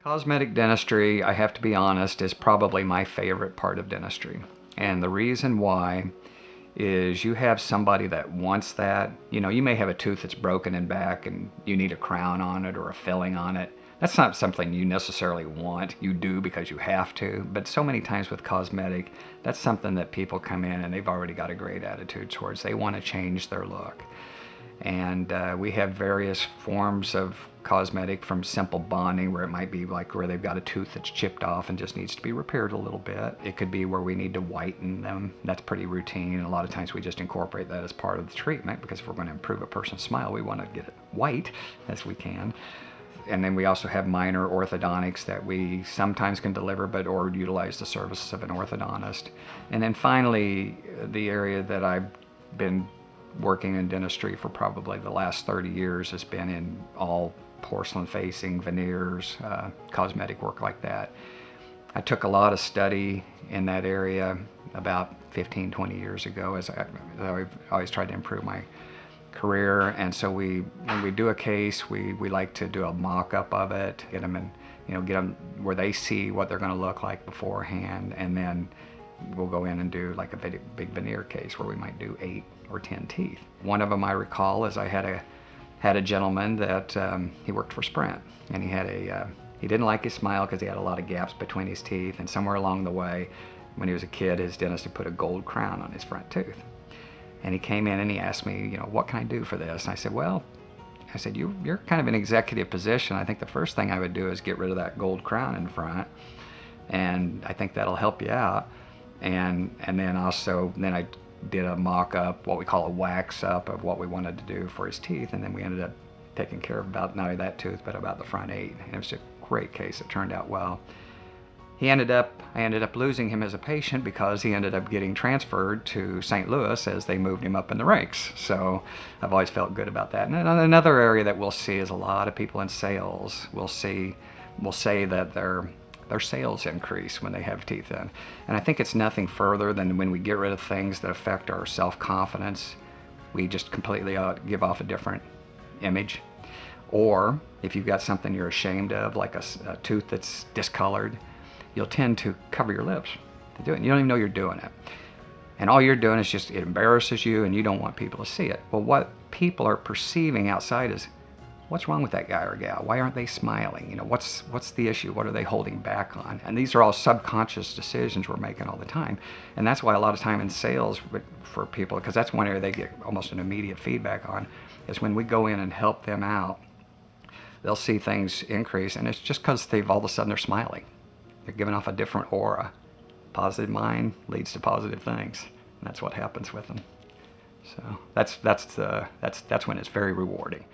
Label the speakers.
Speaker 1: Cosmetic dentistry, I have to be honest, is probably my favorite part of dentistry. And the reason why is you have somebody that wants that. You know, you may have a tooth that's broken in back and you need a crown on it or a filling on it. That's not something you necessarily want. You do because you have to. But so many times with cosmetic, that's something that people come in and they've already got a great attitude towards. They want to change their look. And we have various forms of cosmetic, from simple bonding, where it might be like where they've got a tooth that's chipped off and just needs to be repaired a little bit. It could be where we need to whiten them. That's pretty routine. And a lot of times we just incorporate that as part of the treatment, because if we're going to improve a person's smile, we want to get it white as we can. And then we also have minor orthodontics that we sometimes can deliver, or utilize the services of an orthodontist. And then finally, the area that I've been working in dentistry for probably the last 30 years has been in all porcelain facing, veneers, cosmetic work like that. I took a lot of study in that area about 15, 20 years ago, as I've always tried to improve my career. And so when we do a case, we like to do a mock-up of it, get them in, get them where they see what they're going to look like beforehand, and then we'll go in and do like a big veneer case where we might do 8 or 10 teeth. One of them I recall is I had a gentleman that he worked for Sprint, and he didn't like his smile because he had a lot of gaps between his teeth, and somewhere along the way, when he was a kid, his dentist had put a gold crown on his front tooth. And he came in and he asked me, what can I do for this? And I said, you're kind of an executive position. I think the first thing I would do is get rid of that gold crown in front, and I think that'll help you out. And then I did a mock-up, what we call a wax-up, of what we wanted to do for his teeth, and then we ended up taking care of about not only that tooth, but about the front 8. And it was a great case. It turned out well. I ended up losing him as a patient because he ended up getting transferred to St. Louis as they moved him up in the ranks. So I've always felt good about that. And another area that we'll see is a lot of people in sales will say that their sales increase when they have teeth in. And I think it's nothing further than when we get rid of things that affect our self-confidence, we just completely give off a different image. Or if you've got something you're ashamed of, like a tooth that's discolored, you'll tend to cover your lips to do it. You don't even know you're doing it. And all you're doing is it embarrasses you, and you don't want people to see it. Well, what people are perceiving outside is, what's wrong with that guy or gal? Why aren't they smiling? What's the issue? What are they holding back on? And these are all subconscious decisions we're making all the time. And that's why a lot of time in sales for people, because that's one area they get almost an immediate feedback on, is when we go in and help them out, they'll see things increase, and it's just because all of a sudden they're smiling. They're giving off a different aura. Positive mind leads to positive things. And that's what happens with them. So that's when it's very rewarding.